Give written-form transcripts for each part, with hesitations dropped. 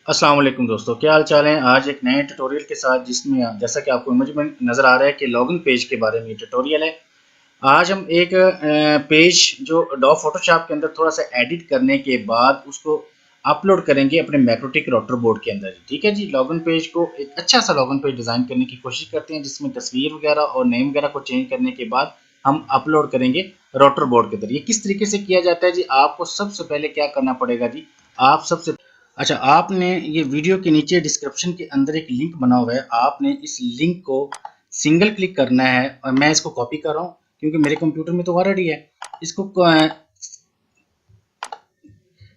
अस्सलाम वालेकुम दोस्तों, क्या हाल चाल है। आज एक नए ट्यूटोरियल के साथ जिसमें जैसा कि आपको इमेज में नज़र आ रहा है कि लॉगिन पेज के बारे में ये ट्यूटोरियल है। आज हम एक पेज जो डॉ फोटोशॉप के अंदर थोड़ा सा एडिट करने के बाद उसको अपलोड करेंगे अपने मैक्रोटिक राउटर बोर्ड के अंदर। ठीक है जी, लॉगिन पेज को एक अच्छा सा लॉगिन पेज डिज़ाइन करने की कोशिश करते हैं जिसमें तस्वीर वगैरह और नेम वगैरह को चेंज करने के बाद हम अपलोड करेंगे राउटर बोर्ड के अंदर। ये किस तरीके से किया जाता है जी, आपको सबसे पहले क्या करना पड़ेगा जी। आप सबसे अच्छा, आपने ये वीडियो के नीचे डिस्क्रिप्शन के अंदर एक लिंक बना हुआ है, आपने इस लिंक को सिंगल क्लिक करना है और मैं इसको कॉपी कर रहा हूँ क्योंकि मेरे कंप्यूटर में तो ऑलरेडी है।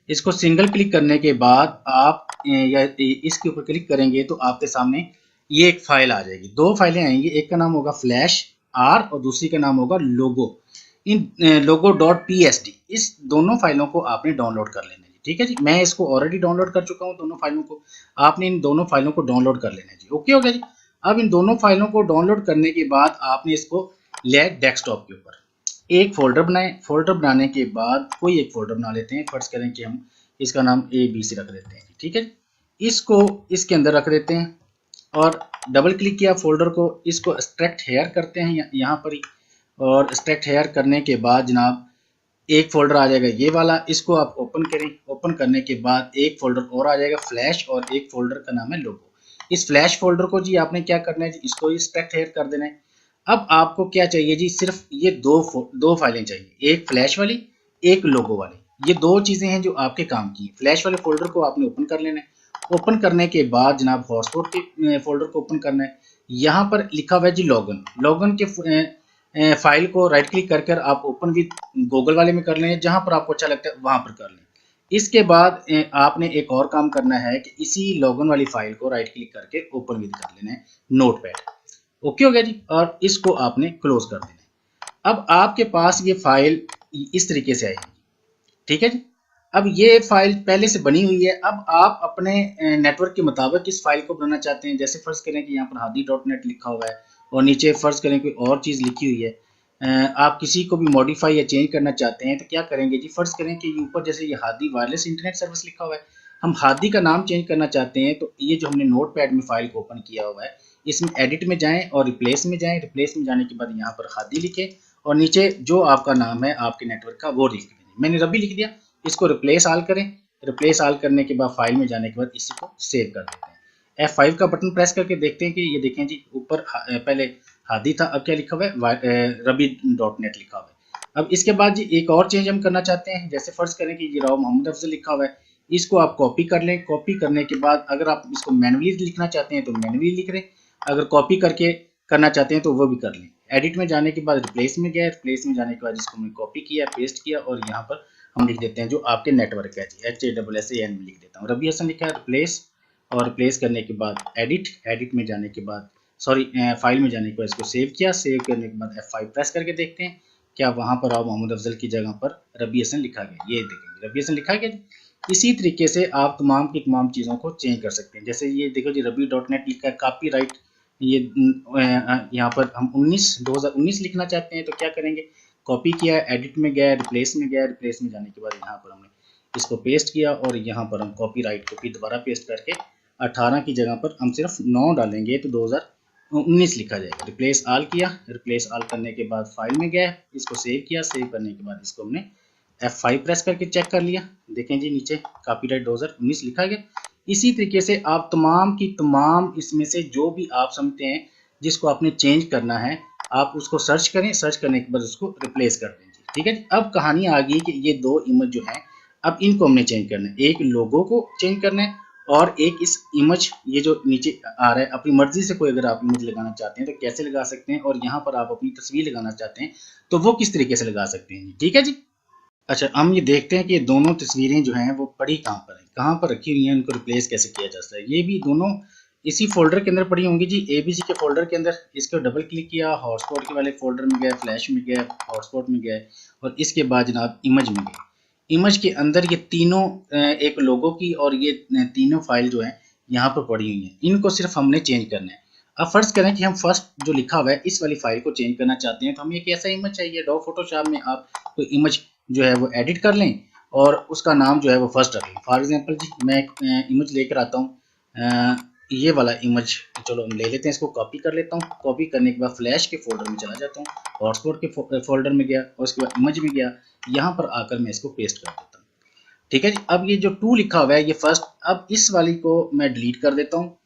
इसको सिंगल क्लिक करने के बाद आप या इसके ऊपर क्लिक करेंगे तो आपके सामने ये एक फाइल आ जाएगी। दो फाइलें आएंगी, एक का नाम होगा फ्लैश आर और दूसरी का नाम होगा logo. In logo dot P S D, इस दोनों फाइलों को आपने डाउनलोड कर लेना है। ठीक है जी, मैं इसको ऑलरेडी डाउनलोड कर चुका हूँ दोनों फाइलों को। आपने इन दोनों फाइलों को डाउनलोड कर लेना है जी। ओके हो गया जी। अब इन दोनों फाइलों को डाउनलोड करने के बाद आपने इसको लिया है डेस्कटॉप के ऊपर। एक फोल्डर बनाएं। फोल्डर बनाने के बाद कोई एक फोल्डर बना लेते हैं। फर्ज करें कि हम इसका नाम ए बी सी रख देते हैं। ठीक है, इसको इसके अंदर रख देते हैं और डबल क्लिक किया फोल्डर को, इसको एक्सट्रैक्ट हेयर करते हैं यहाँ पर ही। और एक्सट्रैक्ट हेयर करने के बाद जनाब एक फोल्डर आ जाएगा ये वाला, इसको आप ओपन करें। ओपन करने के बाद एक फोल्डर और आ जाएगा फ्लैश और एक फोल्डर का नाम है लोगो। इस फ्लैश फोल्डर को जी आपने क्या करना है जी, इसको एक्सट्रैक्ट हेयर कर देना है। अब आपको क्या चाहिए जी, सिर्फ ये दो फाइलें चाहिए, एक फ्लैश वाली एक लोगो वाली। ये दो चीजें हैं जो आपके काम की है। फ्लैश वाले फोल्डर को आपने ओपन कर लेना है। ओपन करने के बाद जनाब हॉटस्पॉट के फोल्डर को ओपन करना है। यहाँ पर लिखा हुआ है जी लॉगिन। लॉगिन के फाइल को राइट क्लिक कर आप ओपन विद गूगल वाले में कर लें, जहां पर आपको अच्छा लगता है वहां पर कर लें। इसके बाद आपने एक और काम करना है कि इसी लॉगिन वाली फाइल को राइट क्लिक करके ओपन विद कर लेना है नोटपैड। ओके हो गया जी, और इसको आपने क्लोज कर देना है। अब आपके पास ये फाइल इस तरीके से आएगी। ठीक है जी। अब ये फाइल पहले से बनी हुई है। अब आप अपने नेटवर्क के मुताबिक इस फाइल को बनाना चाहते हैं। जैसे फर्ज करें कि यहाँ पर hadi.net लिखा हुआ है और नीचे फर्ज करें कोई और चीज़ लिखी हुई है। आप किसी को भी मॉडिफाई या चेंज करना चाहते हैं तो क्या करेंगे जी, फर्ज करें कि ऊपर जैसे ये हादी वायरलेस इंटरनेट सर्विस लिखा हुआ है, हम हादी का नाम चेंज करना चाहते हैं तो ये जो हमने नोट पैड में फाइल को ओपन किया हुआ है, इसमें एडिट में जाएं और रिप्लेस में जाएं। रिप्लेस में जाने के बाद यहाँ पर हादी लिखें और नीचे जो आपका नाम है आपके नेटवर्क का वो लिख दें। मैंने रबी लिख दिया। इसको रिप्लेस आल करें। रिप्लेस आल करने के बाद फाइल में जाने के बाद इसी को सेव कर देते हैं। F5 का बटन प्रेस करके देखते हैं कि ये देखें जी, ऊपर पहले हादी था, अब क्या लिखा हुआ है, रबी.net लिखा हुआ है। अब इसके बाद जी एक और चेंज हम करना चाहते हैं। जैसे फर्ज करें कि ये राव मोहम्मद अफजल लिखा हुआ है, इसको आप कॉपी कर लें। कॉपी करने के बाद अगर आप इसको मैनुअली लिखना चाहते हैं तो मैनुअली लिख लें, अगर कॉपी करके करना चाहते हैं तो वो भी कर लें। एडिट में जाने के बाद रिप्लेस में गया, रिप्लेस में जाने के बाद इसको मैं कॉपी किया, पेस्ट किया और यहाँ पर हम लिख देते हैं जो आपके नेटवर्क है जी, HASSAN में लिख देता हूँ। रबी हसन लिखा है, रिप्लेस और रिप्लेस करने के बाद एडिट, एडिट में जाने के बाद सॉरी फाइल में जाने के बाद इसको सेव किया। सेव करने के बाद F5 प्रेस करके देखते हैं क्या वहाँ पर आओ मोहम्मद अफजल की जगह पर रबी हसन लिखा गया। ये देखेंगे रबी हसन लिखा गया। इसी तरीके से आप तमाम की तमाम चीज़ों को चेंज कर सकते हैं। जैसे ये देखो जी, रबी.net लिखा है, कॉपी राइट। ये यहाँ पर हम 2019 लिखना चाहते हैं तो क्या करेंगे, कॉपी किया, एडिट में गया, रिप्लेस में गया, रिप्लेस में जाने के बाद यहाँ पर हमने इसको पेस्ट किया और यहाँ पर हम कॉपी राइट को फिर दोबारा पेस्ट करके 18 की जगह पर हम सिर्फ 9 डालेंगे तो 2019 लिखा जाएगा। रिप्लेस आल किया, रिप्लेस आल करने के बाद फाइल में गया, इसको सेव किया। सेव करने के बाद इसको हमने F5 प्रेस करके चेक कर लिया। देखें जी नीचे कॉपीराइट 2019 लिखा गया। इसी तरीके से आप तमाम की तमाम इसमें से जो भी आप समझते हैं जिसको आपने चेंज करना है, आप उसको सर्च करें। सर्च करने के बाद उसको रिप्लेस कर दें। ठीक है जी। अब कहानी आ गई कि ये दो इमेज जो है, अब इनको हमने चेंज करना है। एक लोगो को चेंज करना है और एक इस इमेज ये जो नीचे आ रहा है, अपनी मर्जी से कोई अगर आप इमेज लगाना चाहते हैं तो कैसे लगा सकते हैं, और यहाँ पर आप अपनी तस्वीर लगाना चाहते हैं तो वो किस तरीके से लगा सकते हैं। ठीक है जी। अच्छा, हम ये देखते हैं कि ये दोनों तस्वीरें जो हैं वो पड़ी कहाँ पर हैं, कहाँ पर रखी हुई हैं, उनको रिप्लेस कैसे किया जा सकता है। ये भी दोनों इसी फोल्डर के अंदर पड़ी होंगी जी, ABC के फोल्डर के अंदर। इसको डबल क्लिक किया, हॉटस्पॉट के वाले फोल्डर में गया, फ्लैश में गया, हॉटस्पॉट में गया और इसके बाद जनाब इमेज में गया। इमेज के अंदर ये तीनों एक लोगो की और ये तीनों फाइल जो है यहाँ पर पड़ी हुई हैं। इनको सिर्फ हमने चेंज करना है। अब फर्ज करें कि हम फर्स्ट जो लिखा हुआ है इस वाली फाइल को चेंज करना चाहते हैं तो हमें एक ऐसा इमेज चाहिए। डॉ फोटोशॉप में आप कोई इमेज जो है वो एडिट कर लें और उसका नाम जो है वो फर्स्ट रखेंगे। फॉर एग्जांपल जी मैं एक इमेज लेकर आता हूँ, ये वाला इमेज, चलो हम ले लेते हैं, इसको कॉपी कर लेता हूँ। कॉपी करने के बाद फ्लैश के फोल्डर में चला जाता हूँ, हॉटस्पॉट के फोल्डर में गया और उसके बाद इमेज में गया, यहाँ पर आकर मैं इसको पेस्ट कर देता हूँ। ठीक है जी। अब ये जो 2 लिखा हुआ है ये फर्स्ट, अब इस वाली को मैं डिलीट कर देता हूँ,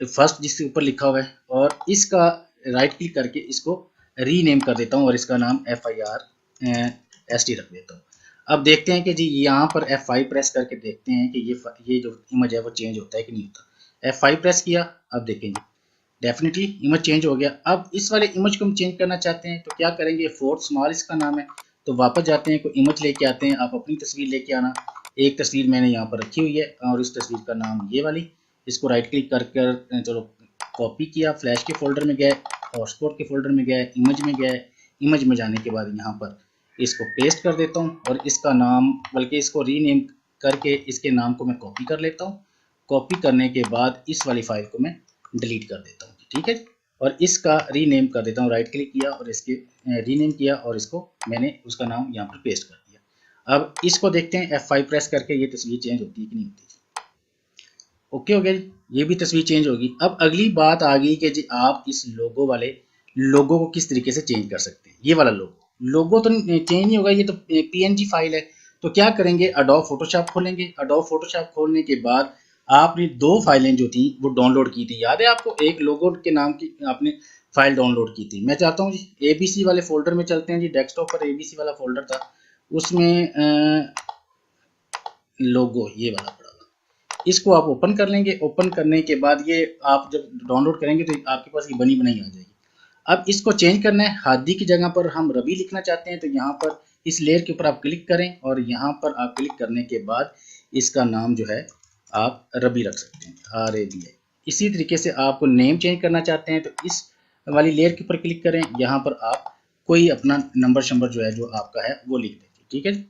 फर्स्ट जिसके ऊपर लिखा हुआ है, और इसका राइट क्लिक करके इसको रीनेम कर देता हूँ और इसका नाम FIRST रख देता हूँ। अब देखते हैं कि जी यहाँ पर F5 प्रेस करके देखते हैं कि ये जो इमेज है वो चेंज होता है कि नहीं होता। F5 प्रेस किया, अब देखें जी डेफिनेटली इमेज चेंज हो गया। अब इस वाले इमेज को हम चेंज करना चाहते हैं तो क्या करेंगे, फोर्थ स्मॉल इसका नाम है, तो वापस जाते हैं, कोई इमेज लेके आते हैं, आप अपनी तस्वीर लेके आना। एक तस्वीर मैंने यहाँ पर रखी हुई है और इस तस्वीर का नाम ये वाली, इसको राइट क्लिक कर चलो कॉपी किया, फ्लैश के फोल्डर में गए, हॉटस्पॉट के फोल्डर में गए, इमेज में गए, इमेज में जाने के बाद यहाँ पर इसको पेस्ट कर देता हूँ और इसका नाम, बल्कि इसको रीनेम करके इसके नाम को मैं कॉपी कर लेता हूँ। कॉपी करने के बाद इस वाली फाइल को मैं डिलीट कर देता हूँ। ठीक है, और इसका रीनेम कर देता हूँ, राइट क्लिक किया और इसके रीनेम किया और इसको मैंने उसका नाम यहाँ पर पेस्ट कर दिया। अब इसको देखते हैं F5 प्रेस करके ये तस्वीर चेंज होती है कि नहीं होती। ओके हो गया जी, ये भी तस्वीर चेंज होगी। अब अगली बात आ गई कि जी आप इस लोगो वाले लोगो को किस तरीके से चेंज कर सकते हैं। ये वाला लोगो तो चेंज नहीं होगा, ये तो PNG फाइल है। तो क्या करेंगे, अडोब फोटोशॉप खोलेंगे। अडोब फोटोशॉप खोलने के बाद आपने 2 फाइलें जो थी वो डाउनलोड की थी, याद है आपको, एक लोगो के नाम की आपने फाइल डाउनलोड की थी। मैं चाहता हूँ जी ABC वाले फोल्डर में चलते हैं जी, डेस्कटॉप पर ABC वाला फोल्डर था, उसमें लोगो ये वाला पड़ा हुआ, इसको आप ओपन कर लेंगे। ओपन करने के बाद ये आप जब डाउनलोड करेंगे तो आपके पास ये बनी बनाई आ जाएगी। अब इसको चेंज करना है, हादी की जगह पर हम रवि लिखना चाहते हैं तो यहाँ पर इस लेयर के ऊपर आप क्लिक करें और यहाँ पर आप क्लिक करने के बाद इसका नाम जो है आप रवि रख सकते हैं, RABI। इसी तरीके से आपको नेम चेंज करना चाहते हैं तो इस वाली लेयर के ऊपर क्लिक करें, यहाँ पर आप कोई अपना नंबर शंबर जो है जो आपका है वो लिख दीजिए। ठीक है,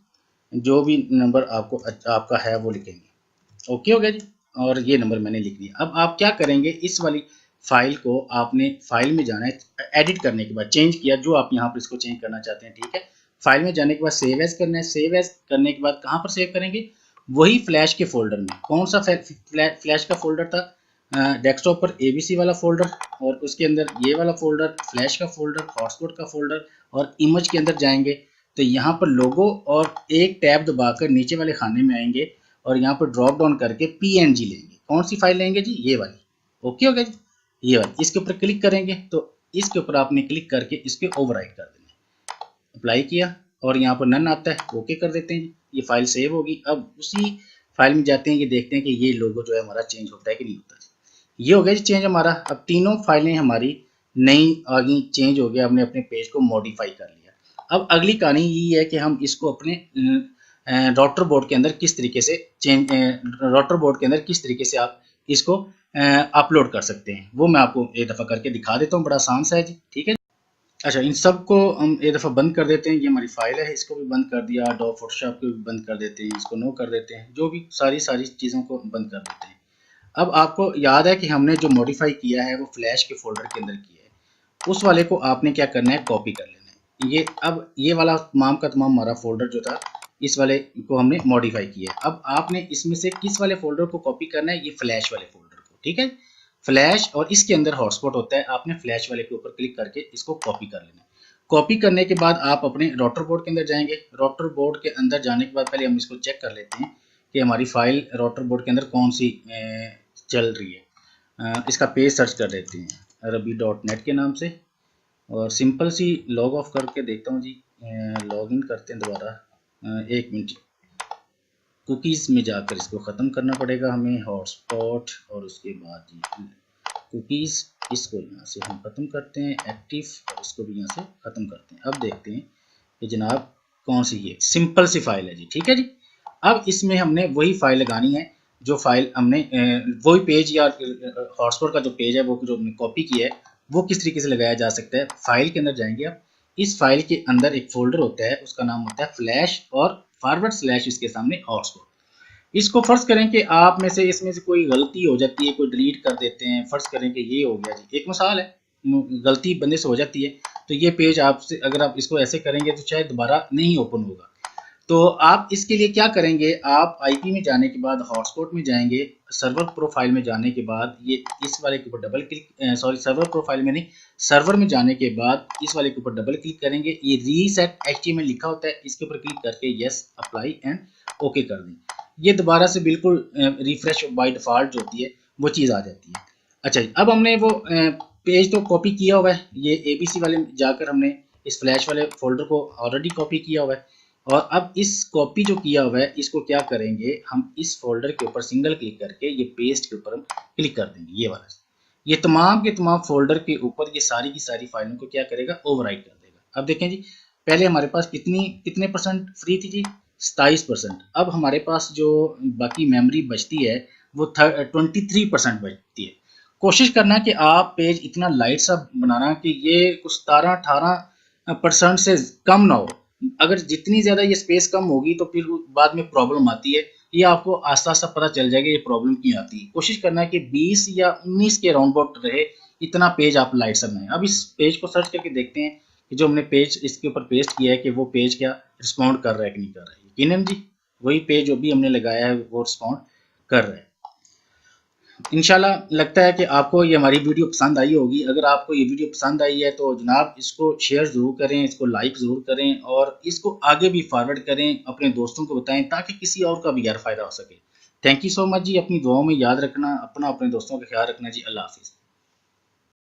जो भी नंबर आपका है वो लिखेंगे। ओके हो गया जी, और ये नंबर मैंने लिख दिया। अब आप क्या करेंगे, इस वाली फाइल को आपने फाइल में जाना है, एडिट करने के बाद चेंज किया जो आप यहाँ पर इसको चेंज करना चाहते हैं। ठीक है, फाइल में जाने के बाद सेव एज करना है। सेव एज करने के बाद कहाँ पर सेव करेंगे, वही फ्लैश के फोल्डर में। कौन सा फ्लैश का फोल्डर था, डेस्कटॉप पर ABC वाला फोल्डर, और उसके अंदर ये वाला फोल्डर, फ्लैश का फोल्डर, हॉटस्पॉट का फोल्डर, और इमेज के अंदर जाएंगे तो यहाँ पर लोगो और एक टैब दबाकर नीचे वाले खाने में आएंगे और यहाँ पर ड्रॉप डाउन करके PNG लेंगे। कौन सी फाइल लेंगे जी, ये वाली। ओके हो गया जी, ये वाली, इसके ऊपर क्लिक करेंगे तो इसके ऊपर आपने क्लिक करके इसके ओवरराइट कर देना। अप्लाई किया और यहाँ पर नन आता है, ओके कर देते हैं, ये फाइल सेव होगी। अब उसी फाइल में जाते हैं, ये देखते हैं कि ये लोगो जो है हमारा चेंज होता है कि नहीं होता। ये हो गया जी चेंज हमारा। अब तीनों फाइलें हमारी नई आ गई, चेंज हो गया, हमने अपने पेज को मॉडिफाई कर लिया। अब अगली कहानी ये है कि हम इसको अपने राउटर बोर्ड के अंदर किस तरीके से राउटर बोर्ड के अंदर किस तरीके से आप इसको अपलोड कर सकते हैं, वो मैं आपको एक दफ़ा करके दिखा देता हूँ। बड़ा आसान सा है जी। ठीक है, अच्छा इन सब को हम एक दफ़ा बंद कर देते हैं। ये हमारी फाइल है, इसको भी बंद कर दिया, अडोब फोटोशॉप को भी बंद कर देते हैं, इसको नो कर देते हैं, जो भी सारी चीज़ों को बंद कर देते हैं। अब आपको याद है कि हमने जो मॉडिफाई किया है वो फ्लैश के फोल्डर के अंदर किया है, उस वाले को आपने क्या करना है, कॉपी कर लेना है। ये अब ये वाला तमाम का तमाम हमारा फोल्डर जो था, इस वाले को हमने मॉडिफाई किया है। अब आपने इसमें से किस वाले फोल्डर को कॉपी करना है, ये फ्लैश वाले फोल्डर को। ठीक है, फ्लैश और इसके अंदर हॉटस्पॉट होता है, आपने फ्लैश वाले के ऊपर क्लिक करके इसको कॉपी कर लेना है। कॉपी करने के बाद आप अपने राउटर बोर्ड के अंदर जाएंगे। राउटर बोर्ड के अंदर जाने के बाद पहले हम इसको चेक कर लेते हैं कि हमारी फाइल राउटर बोर्ड के अंदर कौन सी चल रही है। इसका पेज सर्च कर लेते हैं rabi.net के नाम से और सिंपल सी लॉग ऑफ करके देखता हूँ जी। लॉग इन करते हैं दोबारा, 1 मिनट। कुकीज़ में जाकर इसको ख़त्म करना पड़ेगा हमें, हॉटस्पॉट, और उसके बाद जी कुकीज़, इसको यहाँ से हम ख़त्म करते हैं, एक्टिव, और इसको भी यहाँ से ख़त्म करते हैं। अब देखते हैं कि जनाब कौन सी ये सिंपल सी फाइल है जी। ठीक है जी, अब इसमें हमने वही फाइल लगानी है जो फाइल हमने वही पेज या हॉटस्पॉट का जो पेज है वो जो हमने कॉपी किया है वो किस तरीके से लगाया जा सकता है। फाइल के अंदर जाएंगे आप, इस फाइल के अंदर एक फोल्डर होता है, उसका नाम होता है फ्लैश और / इसके सामने हॉटस्पॉट। इसको फर्ज करें कि आप में से इसमें से कोई गलती हो जाती है, कोई डिलीट कर देते हैं, फर्ज करें कि ये हो गया जी, एक मिसाल है, गलती बंदे से हो जाती है, तो ये पेज आपसे अगर आप इसको ऐसे करेंगे तो शायद दोबारा नहीं ओपन होगा। तो आप इसके लिए क्या करेंगे, आप आईपी में जाने के बाद हॉटस्पॉट में जाएंगे, सर्वर प्रोफाइल में जाने के बाद ये इस वाले के ऊपर double click, sorry server profile में नहीं, सर्वर में जाने के बाद इस वाले के ऊपर डबल क्लिक करेंगे, ये रीसेट एचटीएमएल लिखा होता है, इसके ऊपर क्लिक करके यस अप्लाई एंड ओके कर दें। ये दोबारा से बिल्कुल रिफ्रेश बाय डिफॉल्ट जो होती है वो चीज़ आ जाती है। अच्छा जी, अब हमने वो पेज तो कॉपी किया हुआ है, ये एबीसी वाले में जाकर हमने इस फ्लैश वाले फोल्डर को ऑलरेडी कॉपी किया हुआ है, और अब इस कॉपी जो किया हुआ है इसको क्या करेंगे, हम इस फोल्डर के ऊपर सिंगल क्लिक करके ये पेस्ट के ऊपर हम क्लिक कर देंगे, ये वाला, ये तमाम के तमाम फोल्डर के ऊपर ये सारी की सारी फाइलों को क्या करेगा, ओवरराइट कर देगा। अब देखें जी, पहले हमारे पास कितने परसेंट फ्री थी जी, 27%। अब हमारे पास जो बाकी मेमोरी बचती है वो 23% बचती है। कोशिश करना कि आप पेज इतना लाइट सा बनाना कि ये कुछ 17-18% से कम ना हो। अगर जितनी ज़्यादा ये स्पेस कम होगी तो फिर बाद में प्रॉब्लम आती है, ये आपको आस्ता आस्ता पता चल जाएगा ये प्रॉब्लम क्यों आती है। कोशिश करना है कि 20 या 19 के राउंड अबाउट रहे, इतना पेज आप लाइट सा बनाएं। अब इस पेज को सर्च करके देखते हैं कि जो हमने पेज इसके ऊपर पेस्ट किया है कि वो पेज क्या रिस्पॉन्ड कर रहा है कि नहीं कर रहा है। यकीनन जी वही पेज जो भी हमने लगाया है वो रिस्पॉन्ड कर रहा है। इंशाल्लाह लगता है कि आपको ये हमारी वीडियो पसंद आई होगी। अगर आपको ये वीडियो पसंद आई है तो जनाब इसको शेयर ज़रूर करें, इसको लाइक ज़रूर करें और इसको आगे भी फॉरवर्ड करें, अपने दोस्तों को बताएं ताकि किसी और का भी यार फ़ायदा हो सके। थैंक यू सो मच जी, अपनी दुआओं में याद रखना, अपना अपने दोस्तों का ख्याल रखना जी। अल्लाह हाफिज़।